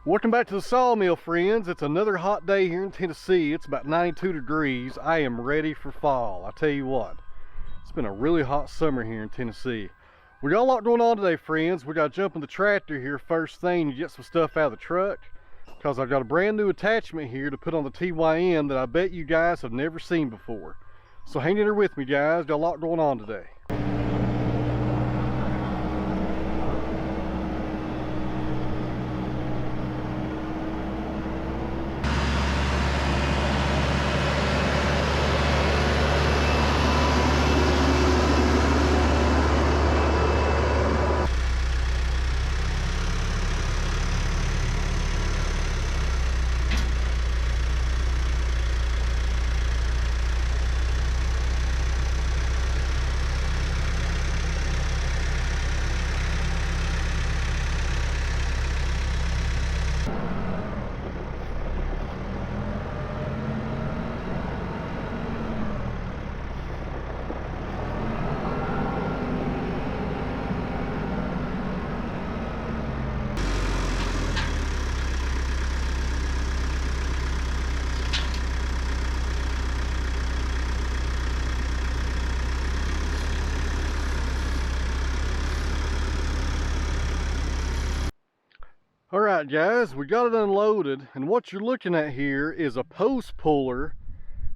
Welcome back to the Sawmill, friends. It's another hot day here in Tennessee. It's about 92 degrees. I am ready for fall. I tell you what, it's been a really hot summer here in Tennessee. We got a lot going on today, friends. We got to jump in the tractor here first thing and get some stuff out of the truck, because I've got a brand new attachment here to put on the TYN that I bet you guys have never seen before. So hang in there with me, guys. Got a lot going on today. Alright guys, we got it unloaded, and what you're looking at here is a post puller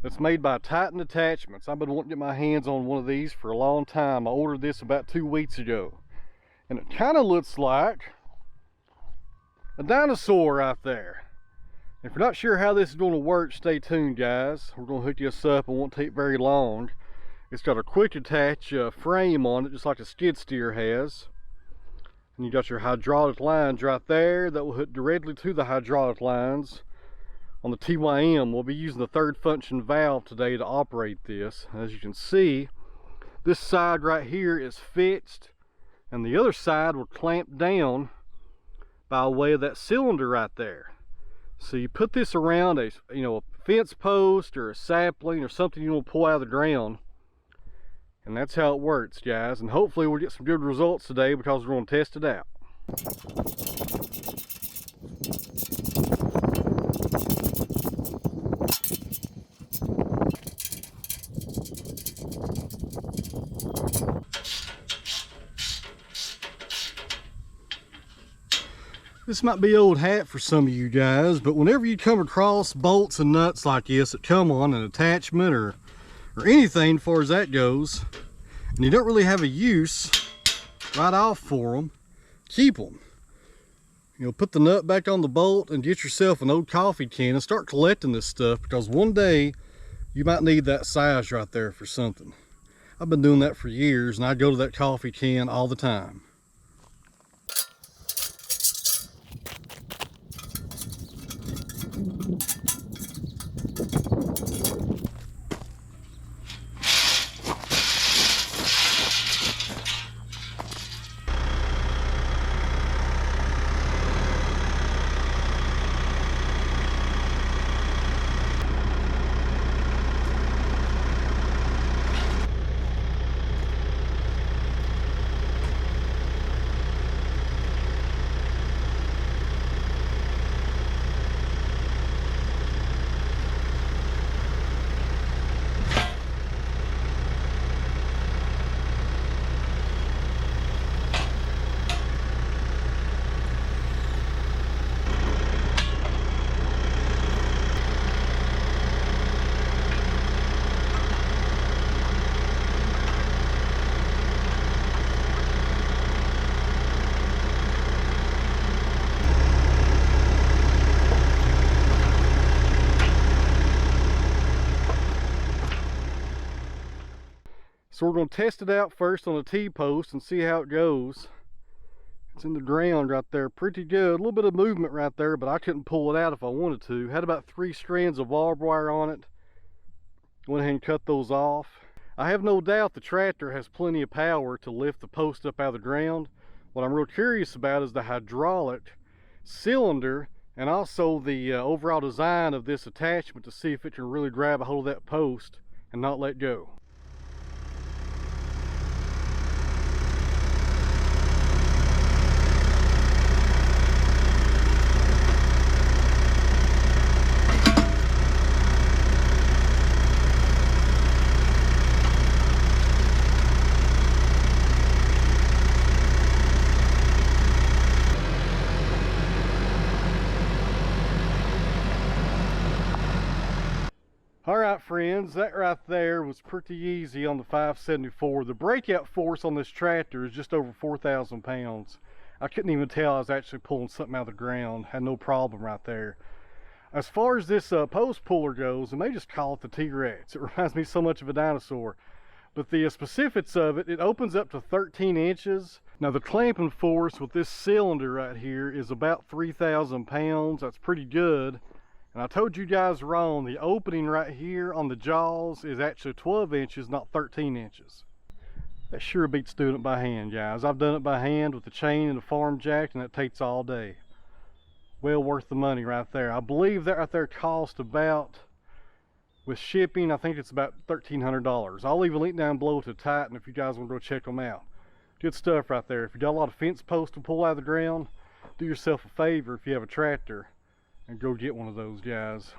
that's made by Titan Attachments. I've been wanting to get my hands on one of these for a long time. I ordered this about 2 weeks ago, and it kind of looks like a dinosaur right there. If you're not sure how this is going to work, stay tuned guys. We're going to hook this up. It won't take very long. It's got a quick attach frame on it, just like a skid steer has. And you got your hydraulic lines right there that will hook directly to the hydraulic lines on the TYM. We'll be using the third function valve today to operate this. As you can see, this side right here is fixed, and the other side will clamp down by way of that cylinder right there. So you put this around a fence post or a sapling or something you want to pull out of the ground. And that's how it works, guys. And hopefully we'll get some good results today, because we're going to test it out. This might be old hat for some of you guys, but whenever you come across bolts and nuts like this that come on an attachment or anything as far as that goes, and you don't really have a use right off for them, keep them. Put the nut back on the bolt and get yourself an old coffee can and start collecting this stuff, because one day you might need that size right there for something. I've been doing that for years, and I go to that coffee can all the time. So we're going to test it out first on a T-post and see how it goes. It's in the ground right there pretty good. A little bit of movement right there, but I couldn't pull it out if I wanted to. Had about 3 strands of barbed wire on it. Went ahead and cut those off. I have no doubt the tractor has plenty of power to lift the post up out of the ground. What I'm real curious about is the hydraulic cylinder and also the overall design of this attachment, to see if it can really grab a hold of that post and not let go. right, friends, that right there was pretty easy on the 574. The breakout force on this tractor is just over 4,000 pounds. I couldn't even tell I was actually pulling something out of the ground. Had no problem right there. As far as this post puller goes, and they just call it the T-Rex. It reminds me so much of a dinosaur. But the specifics of it, it opens up to 13 inches. Now the clamping force with this cylinder right here is about 3,000 pounds. That's pretty good. And I told you guys wrong, the opening right here on the jaws is actually 12 inches, not 13 inches. That sure beats doing it by hand, guys. I've done it by hand with the chain and the farm jack, and it takes all day. Well worth the money right there. I believe that right there cost about, with shipping, I think it's about $1,300. I'll leave a link down below to Titan if you guys want to go check them out. Good stuff right there. If you got a lot of fence posts to pull out of the ground, do yourself a favor if you have a tractor and go get one of those, guys.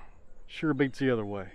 Sure beats the other way.